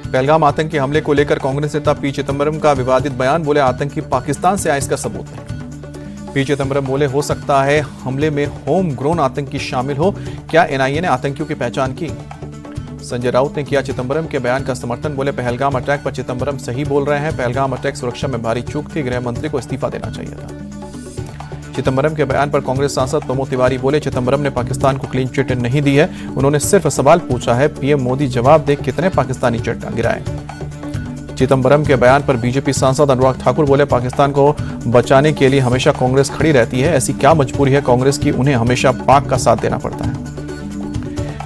पहलगाम आतंकी हमले को लेकर कांग्रेस नेता पी चिदंबरम का विवादित बयान। बोले आतंकी पाकिस्तान से आए इसका सबूत नहीं। पी चिदंबरम बोले हो सकता है हमले में होम ग्रोन आतंकी शामिल हो। क्या एनआईए ने आतंकियों की पहचान की? संजय राउत ने किया चिदंबरम के बयान का समर्थन। बोले पहलगाम अटैक पर चिदंबरम सही बोल रहे हैं। पहलगाम अटैक सुरक्षा में भारी चूक थी। गृह मंत्री को इस्तीफा देना चाहिए था। चिदंबरम के बयान पर कांग्रेस सांसद प्रमोद तिवारी बोले चिदंबरम ने पाकिस्तान को क्लीन चिट नहीं दी है। उन्होंने सिर्फ सवाल पूछा है, पीएम मोदी जवाब दे कितने पाकिस्तानी चिट गिराए। चिदंबरम के बयान पर बीजेपी सांसद अनुराग ठाकुर बोले पाकिस्तान को बचाने के लिए हमेशा कांग्रेस खड़ी रहती है। ऐसी क्या मजबूरी है कांग्रेस की, उन्हें हमेशा पाक का साथ देना पड़ता है।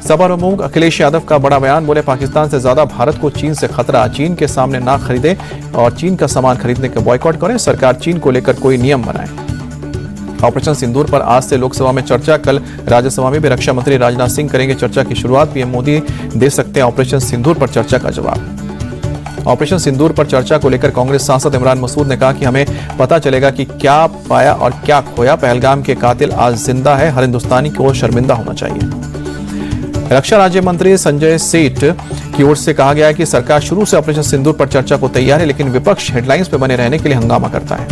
सपा प्रमुख अखिलेश यादव का बड़ा बयान। बोले पाकिस्तान से ज्यादा भारत को चीन से खतरा। चीन के सामने ना खरीदे और चीन का सामान खरीदने का बॉयकॉट करें। सरकार चीन को लेकर कोई नियम बनाए। ऑपरेशन सिंदूर पर आज से लोकसभा में चर्चा। कल राज्यसभा में भी रक्षा मंत्री राजनाथ सिंह करेंगे चर्चा की शुरुआत। पीएम मोदी दे सकते हैं ऑपरेशन सिंदूर पर चर्चा का जवाब। ऑपरेशन सिंदूर पर चर्चा को लेकर कांग्रेस सांसद इमरान मसूद ने कहा कि हमें पता चलेगा कि क्या पाया और क्या खोया। पहलगाम के कातिल आज जिंदा है। हर हिंदुस्तानी को शर्मिंदा होना चाहिए। रक्षा राज्य मंत्री संजय सेठ की ओर से कहा गया है कि सरकार शुरू से ऑपरेशन सिंदूर पर चर्चा को तैयार है, लेकिन विपक्ष हेडलाइंस पर बने रहने के लिए हंगामा करता है।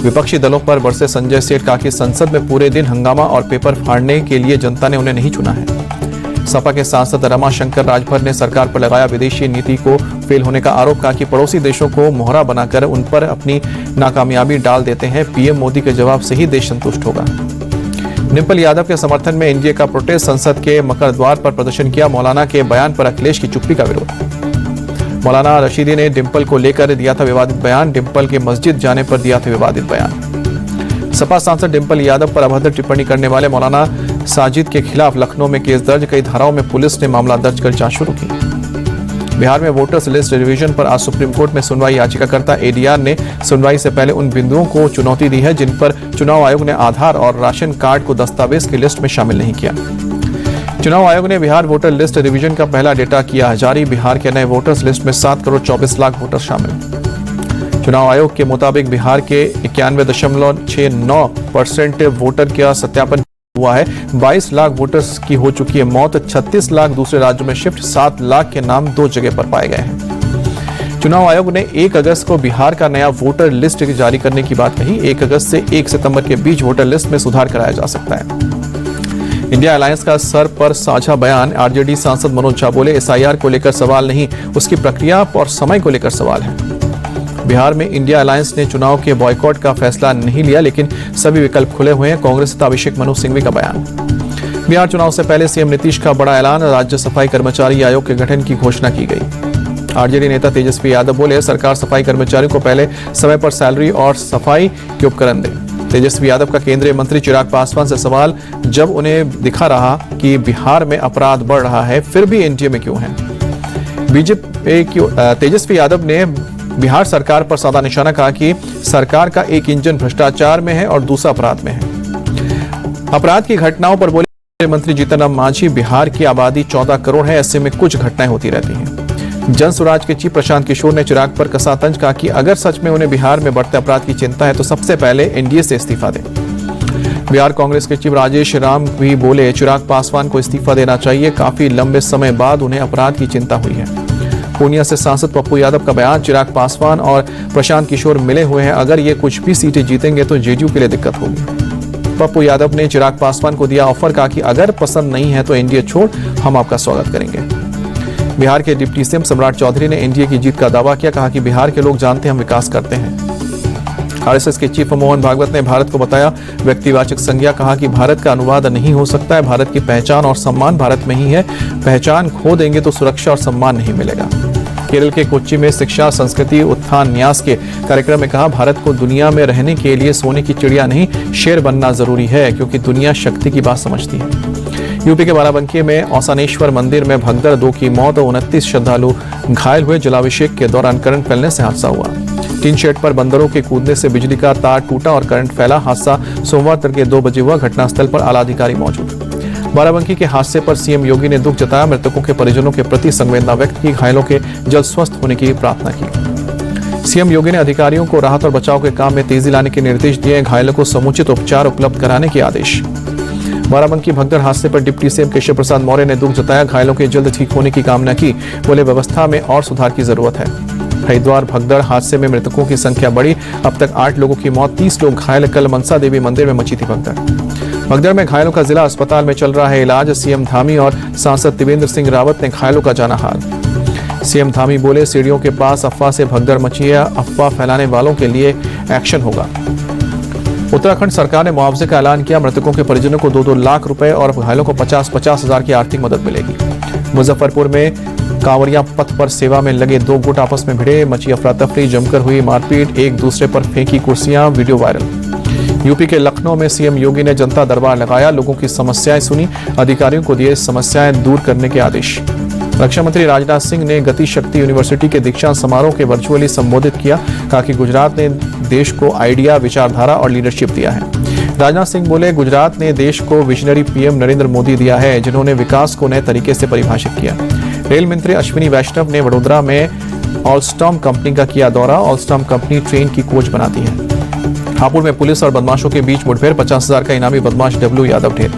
विपक्षी दलों पर बरसे संजय सेठ कहा कि संसद में पूरे दिन हंगामा और पेपर फाड़ने के लिए जनता ने उन्हें नहीं चुना है। सपा के सांसद रमाशंकर राजभर ने सरकार पर लगाया विदेशी नीति को फेल होने का आरोप। कहा कि पड़ोसी देशों को मोहरा बनाकर उन पर अपनी नाकामयाबी डाल देते हैं। पीएम मोदी के जवाब से ही देश संतुष्ट होगा। डिंपल यादव के समर्थन में एनडीए का प्रोटेस्ट। संसद के मकर द्वार पर प्रदर्शन किया। मौलाना के बयान पर अखिलेश की चुप्पी का विरोध। मौलाना रशीदी ने डिंपल को लेकर दिया था विवादित बयान। डिंपल के मस्जिद जाने पर दिया था विवादित बयान। सपा सांसद डिंपल यादव पर अभद्र टिप्पणी करने वाले मौलाना साजिद के खिलाफ लखनऊ में केस दर्ज। कई धाराओं में पुलिस ने मामला दर्ज कर जांच शुरू की। बिहार में वोटर्स लिस्ट रिवीजन पर आज सुप्रीम कोर्ट में सुनवाई। याचिकाकर्ता एडीआर ने सुनवाई से पहले उन बिंदुओं को चुनौती दी है जिन पर चुनाव आयोग ने आधार और राशन कार्ड को दस्तावेज की लिस्ट में शामिल नहीं किया। चुनाव आयोग ने बिहार वोटर लिस्ट रिवीजन का पहला डेटा किया जारी। बिहार के नए वोटर्स लिस्ट में 7 करोड़ 24 लाख वोटर शामिल। चुनाव आयोग के मुताबिक बिहार के 91.69% वोटर का सत्यापन हुआ है। 22 लाख वोटर्स की हो चुकी है मौत। 36 लाख दूसरे राज्यों में शिफ्ट। 7 लाख के नाम 2 जगह पर पाए गए हैं। चुनाव आयोग ने 1 अगस्त को बिहार का नया वोटर लिस्ट जारी करने की बात कही। 1 अगस्त से 1 सितंबर के बीच वोटर लिस्ट में सुधार कराया जा सकता है। इंडिया अलायंस का सर पर साझा बयान। आरजेडी सांसद मनोज झा बोले एसआईआर को लेकर सवाल नहीं, उसकी प्रक्रिया और समय को लेकर सवाल है। बिहार में इंडिया अलायंस ने चुनाव के बॉयकॉट का फैसला नहीं लिया, लेकिन सभी विकल्प खुले हुए हैं। कांग्रेस नेता अभिषेक मनु सिंघवी का बयान। बिहार चुनाव से पहले सीएम नीतीश का बड़ा ऐलान। राज्य सफाई कर्मचारी आयोग के गठन की घोषणा की गई। आरजेडी नेता तेजस्वी यादव बोले सरकार सफाई कर्मचारियों को पहले समय पर सैलरी और सफाई के उपकरण दे। तेजस्वी यादव का केंद्रीय मंत्री चिराग पासवान से सवाल। जब उन्हें दिखा रहा कि बिहार में अपराध बढ़ रहा है, फिर भी एनडीए में क्यों है? बीजेपी तेजस्वी यादव ने बिहार सरकार पर साधा निशाना। कहा कि सरकार का एक इंजन भ्रष्टाचार में है और दूसरा अपराध में है। अपराध की घटनाओं पर बोले मंत्री जीतन राम मांझी। बिहार की आबादी 14 करोड़ है, ऐसे में कुछ घटनाएं होती रहती हैं। जन स्वराज के चीफ प्रशांत किशोर ने चिराग पर कसा तंज। कहा कि अगर सच में उन्हें बिहार में बढ़ते अपराध की चिंता है तो सबसे पहले एनडीए से इस्तीफा दें। बिहार कांग्रेस के चीफ राजेश राम भी बोले चिराग पासवान को इस्तीफा देना चाहिए। काफी लंबे समय बाद उन्हें अपराध की चिंता हुई है। पूर्णिया से सांसद पप्पू यादव का बयान। चिराग पासवान और प्रशांत किशोर मिले हुए हैं। अगर ये कुछ भी सीटें जीतेंगे तो जेडीयू के लिए दिक्कत होगी। पप्पू यादव ने चिराग पासवान को दिया ऑफर। कहा कि अगर पसंद नहीं है तो एनडीए छोड़, हम आपका स्वागत करेंगे। बिहार के डिप्टी सीएम सम्राट चौधरी ने एनडीए की जीत का दावा किया। कहा कि बिहार के लोग जानते हैं हम विकास करते हैं। आरएसएस के चीफ मोहन भागवत ने भारत को बताया व्यक्तिवाचक संज्ञा। कहा कि भारत का अनुवाद नहीं हो सकता है। भारत की पहचान और सम्मान भारत में ही है। पहचान खो देंगे तो सुरक्षा और सम्मान नहीं मिलेगा। केरल के कोच्चि में शिक्षा संस्कृति उत्थान न्यास के कार्यक्रम में कहा भारत को दुनिया में रहने के लिए सोने की चिड़िया नहीं शेर बनना जरूरी है, क्योंकि दुनिया शक्ति की बात समझती है। यूपी के बाराबंकी में औसानेश्वर मंदिर में भगदड़, 2 की मौत और 29 श्रद्धालु घायल हुए। जलाभिषेक के दौरान करंट फैलने से हादसा हुआ। टीन शेड पर बंदरों के कूदने से बिजली का तार टूटा और करंट फैला। हादसा सोमवार तड़के 2 बजे हुआ। घटनास्थल पर आला अधिकारी मौजूद। बाराबंकी के हादसे पर सीएम योगी ने दुख जताया। मृतकों के परिजनों के प्रति संवेदना व्यक्त की। घायलों के जल्द स्वस्थ होने की प्रार्थना की। सीएम योगी ने अधिकारियों को राहत और बचाव के काम में तेजी लाने के निर्देश दिए। घायलों को समुचित उपचार उपलब्ध कराने के आदेश। बाराबंकी भगदड़ हादसे पर डिप्टी सीएम केशव प्रसाद मौर्य ने दुख जताया, घायलों के जल्द ठीक होने की कामना की। बोले व्यवस्था में और सुधार की जरूरत है। हरिद्वार भगदड़ हादसे में मृतकों की संख्या बढ़ी, अब तक 8 लोगों की मौत, 30 लोग घायल। कल मनसा देवी मंदिर में मची थी भगदड़ में घायलों का जिला अस्पताल में चल रहा है इलाज। सीएम धामी और सांसद त्रिवेंद्र सिंह रावत ने घायलों का जाना हाल। सीएम धामी बोले, सीढ़ियों के पास अफवाह से भगदड़ मची है, अफवाह फैलाने वालों के लिए एक्शन होगा। उत्तराखंड सरकार ने मुआवजे का ऐलान किया, मृतकों के परिजनों को 2-2 लाख रुपए और घायलों को 50-50 हजार की आर्थिक मदद मिलेगी। मुजफ्फरपुर में कांवरिया पथ पर सेवा में लगे 2 गुट आपस में भिड़े, मची अफरा तफरी, जमकर हुई मारपीट, एक दूसरे पर फेंकी कुर्सियां, वीडियो वायरल। यूपी के लखनऊ में सीएम योगी ने जनता दरबार लगाया, लोगों की समस्याएं सुनी, अधिकारियों को दिए समस्याएं दूर करने के आदेश। रक्षा मंत्री राजनाथ सिंह ने गति शक्ति यूनिवर्सिटी के दीक्षांत समारोह के वर्चुअली संबोधित किया, कहा कि गुजरात ने देश को आइडिया, विचारधारा और लीडरशिप दिया है। राजनाथ सिंह बोले, गुजरात ने देश को विजनरी पीएम नरेंद्र मोदी दिया है, जिन्होंने विकास को नए तरीके से परिभाषित किया। रेल मंत्री अश्विनी वैष्णव ने वडोदरा में ऑलस्टॉम कंपनी का किया दौरा, ऑलस्टॉम कंपनी ट्रेन की कोच बनाती है। हापुड़ में पुलिस और बदमाशों के बीच मुठभेड़, 50,000 का इनामी बदमाश डब्लू यादव ढेर।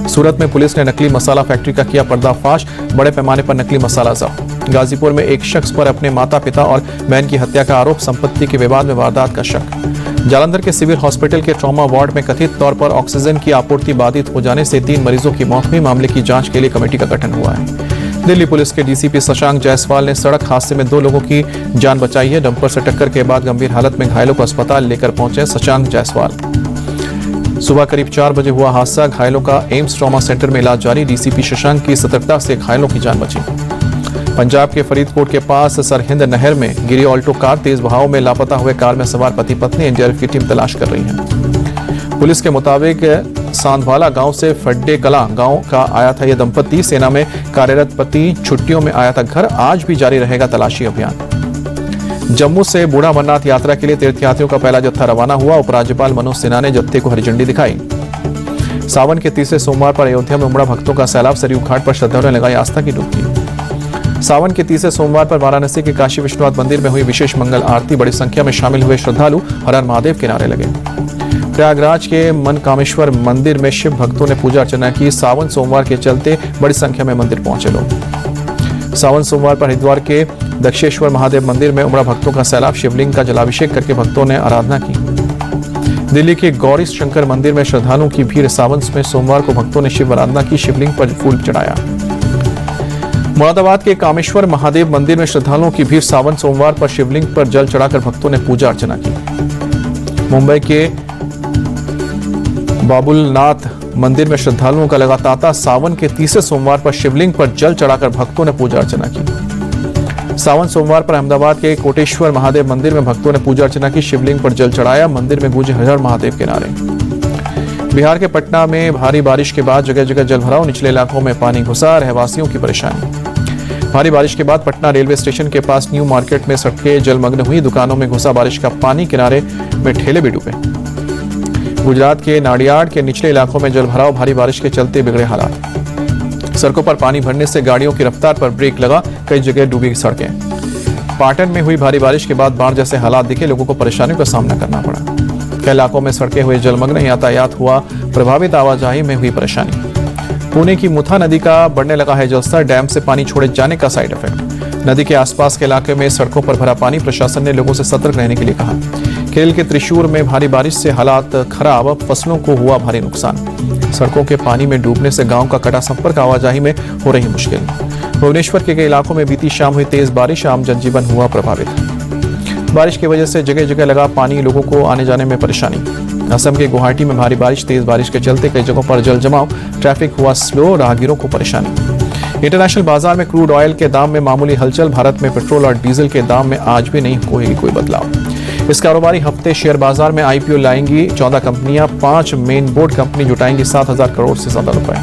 सूरत में पुलिस ने नकली मसाला फैक्ट्री का किया पर्दाफाश, बड़े पैमाने पर नकली मसाला जब्त। गाजीपुर में एक शख्स पर अपने माता पिता और बहन की हत्या का आरोप, संपत्ति के विवाद में वारदात का शक। जालंधर के सिविल हॉस्पिटल के ट्रॉमा वार्ड में कथित तौर पर ऑक्सीजन की आपूर्ति बाधित हो जाने से 3 मरीजों की मौत हुई, मामले की जांच के लिए कमेटी का गठन हुआ है। दिल्ली पुलिस के डीसीपी शशांक जायसवाल ने सड़क हादसे में 2 लोगों की जान बचाई है। डंपर से टक्कर के बाद गंभीर हालत में घायलों को अस्पताल लेकर पहुंचे शशांक जायसवाल। सुबह करीब 4 बजे हुआ हादसा, घायलों का एम्स ट्रॉमा सेंटर में इलाज जारी। डीसीपी शशांक की सतर्कता से घायलों की जान बची। पंजाब के फरीदकोट के पास सरहिंद नहर में गिरी ऑल्टो कार, तेज बहाव में लापता हुए कार में सवार पति पत्नी एनडीआरएफ की टीम तलाश कर रही है। पुलिस के मुताबिक सांधवाला गांव से फड्डे कला गांव का आया था यह दंपति, सेना में कार्यरत पति छुट्टियों में आया था घर। आज भी जारी रहेगा तलाशी अभियान। जम्मू से बूढ़ा अमरनाथ यात्रा के लिए तीर्थयात्रियों का पहला जत्था रवाना हुआ, उपराज्यपाल मनोज सिन्हा ने जत्थे को हरी झंडी दिखाई। सावन के तीसरे सोमवार पर अयोध्या में उमड़ा भक्तों का सैलाब, सरयू घाट पर श्रद्धालुओं ने लगाई आस्था की डुबकी। सावन के तीसरे सोमवार पर वाराणसी के काशी विश्वनाथ मंदिर में हुई विशेष मंगल आरती, बड़ी संख्या में शामिल हुए श्रद्धालु हर हर महादेव के नारे लगे। प्रयागराज के मनकामेश्वर मंदिर में शिव भक्तों ने पूजा अर्चना की, सावन सोमवार के चलते बड़ी संख्या में मंदिर पहुंचे लोग। सावन सोमवार पर हरिद्वार के दक्षेश्वर महादेव मंदिर में उमड़ा भक्तों का सैलाब, शिवलिंग का जलाभिषेक करके भक्तों ने आराधना की। दिल्ली के गौरी शंकर मंदिर में श्रद्धालुओं की भीड़, सावन में सोमवार को भक्तों ने शिव आराधना की, शिवलिंग पर फूल चढ़ाया। मुरादाबाद के कामेश्वर महादेव मंदिर में श्रद्धालुओं की भीड़, सावन सोमवार पर शिवलिंग पर जल चढ़ाकर भक्तों ने पूजा अर्चना की। मुंबई के बाबुलनाथ मंदिर में श्रद्धालुओं का लगा तांता, सावन के तीसरे सोमवार पर शिवलिंग पर जल चढ़ाकर भक्तों ने पूजा अर्चना की। सावन सोमवार पर अहमदाबाद के कोटेश्वर महादेव मंदिर में भक्तों ने पूजा अर्चना की, शिवलिंग पर जल चढ़ाया, मंदिर में गूंजे हर हर महादेव के नारे। बिहार के पटना में भारी बारिश के बाद जगह जगह जलभराव, निचले इलाकों में पानी घुसा, रहवासियों की परेशानी। भारी बारिश के बाद पटना रेलवे स्टेशन के पास न्यू मार्केट में सड़कें जलमग्न हुई, दुकानों में घुसा बारिश का पानी, किनारे में ठेले भी डूबे। गुजरात के नाडियाड के निचले इलाकों में जलभराव, भारी बारिश के चलते बिगड़े हालात। सड़कों पर पानी भरने से गाड़ियों की रफ्तार पर ब्रेक लगा, कई जगह डूबी सड़कें। पाटन में हुई भारी बारिश के बाद बाढ़ जैसे हालात दिखे, लोगों को परेशानियों का सामना करना पड़ा। कई इलाकों में सड़कें हुए जलमग्न, यातायात हुआ प्रभावित, आवाजाही में हुई परेशानी। पुणे की मुथा नदी का बढ़ने लगा है जलस्तर, डैम से पानी छोड़े जाने का साइड इफेक्ट। नदी के आसपास के इलाके में सड़कों पर भरा पानी, प्रशासन ने लोगों से सतर्क रहने के लिए कहा। केरल के त्रिशूर में भारी बारिश से हालात खराब, फसलों को हुआ भारी नुकसान। सड़कों के पानी में डूबने से गांव का कटा संपर्क, आवाजाही में हो रही मुश्किल। भुवनेश्वर के कई इलाकों में बीती शाम हुई तेज बारिश, आम जनजीवन हुआ प्रभावित। बारिश की वजह से जगह जगह लगा पानी, लोगों को आने जाने में परेशानी। असम के गुवाहाटी में भारी बारिश, तेज बारिश के चलते कई जगहों पर जल जमाव, ट्रैफिक हुआ स्लो, राहगीरों को परेशानी। इंटरनेशनल बाजार में क्रूड ऑयल के दाम में मामूली हलचल, भारत में पेट्रोल और डीजल के दाम में आज भी नहीं होगी कोई बदलाव। इस कारोबारी हफ्ते शेयर बाजार में आईपीओ लाएंगी 14 कंपनियां, 5 मेन बोर्ड कंपनी जुटाएंगी 7,000 करोड़ से ज्यादा रुपए।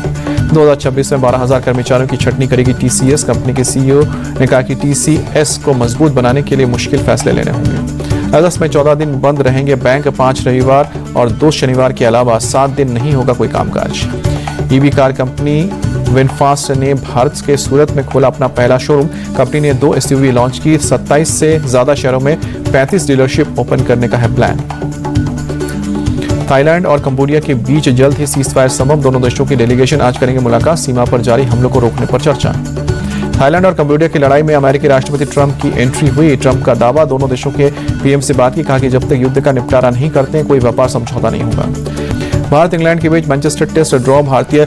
2026 में 12,000 कर्मचारियों की छटनी करेगी टीसीएस। कंपनी के सीईओ ने कहा कि टीसीएस को मजबूत बनाने के लिए मुश्किल फैसले लेने होंगे। अगस्त में 14 दिन बंद रहेंगे बैंक, 5 रविवार और 2 शनिवार के अलावा 7 दिन नहीं होगा कोई कामकाज। ईवी कार कंपनी विनफास्ट ने भारत के सूरत में खोला अपना पहला शोरूम। कंपनी ने 2 एसयूवी लॉन्च की, 27 से ज्यादा शहरों में 35 डीलरशिप ओपन करने का है प्लान। थाईलैंड और कंबोडिया के बीच जल्द ही सीजफायर संभव, दोनों देशों की डेलीगेशन आज करेंगे मुलाकात, सीमा पर जारी हमलों को रोकने पर चर्चा। थाईलैंड और कंबोडिया की लड़ाई में अमेरिकी राष्ट्रपति ट्रंप की एंट्री हुई, ट्रंप का दावा, दोनों देशों के पीएम से बात की, कहा कि जब तक युद्ध का निपटारा नहीं करते कोई व्यापार समझौता नहीं होगा। भारत इंग्लैंड के बीच मैनचेस्टर टेस्ट ड्रॉ, भारतीय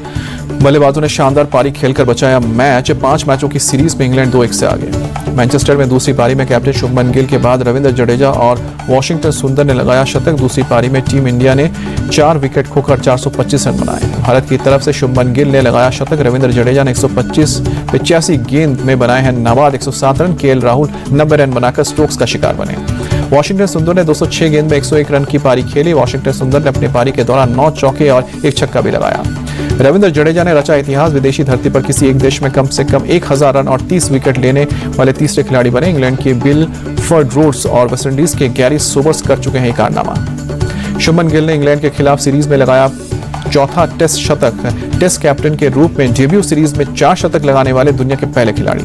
बल्लेबाजों ने शानदार पारी खेलकर बचाया मैच, 5 मैचों की सीरीज में इंग्लैंड 2-1 से आगे। मैनचेस्टर में दूसरी पारी में कैप्टन शुभमन गिल के बाद रविंद्र जडेजा और वॉशिंगटन सुंदर ने लगाया शतक, दूसरी पारी में टीम इंडिया ने 4 विकेट खोकर 425 रन बनाए। भारत की तरफ से शुभमन गिल ने लगाया शतक, रविंद्र जडेजा ने 185 गेंद में बनाए हैं नवाद 107 रन, केएल राहुल 90 रन बनाकर स्ट्रोक्स का शिकार बने। वॉशिंगटन सुंदर ने 206 गेंद में 101 रन की पारी खेली। वॉशिंगटन सुंदर ने अपनी पारी के दौरान 9 चौके और 1 छक्का भी लगाया। रविंद्र जडेजा ने रचा इतिहास, विदेशी धरती पर किसी एक देश में कम से कम 1000 रन और 30 विकेट लेने वाले तीसरे खिलाड़ी बने। इंग्लैंड के बिल फर्डरोड्स और वेस्टइंडीज के गैरी सोबर्स कर चुके हैं ये कारनामा। शुभमन गिल ने इंग्लैंड के खिलाफ सीरीज में लगाया चौथा टेस्ट शतक, टेस्ट कैप्टन के रूप में डेब्यू सीरीज में 4 शतक लगाने वाले दुनिया के पहले खिलाड़ी।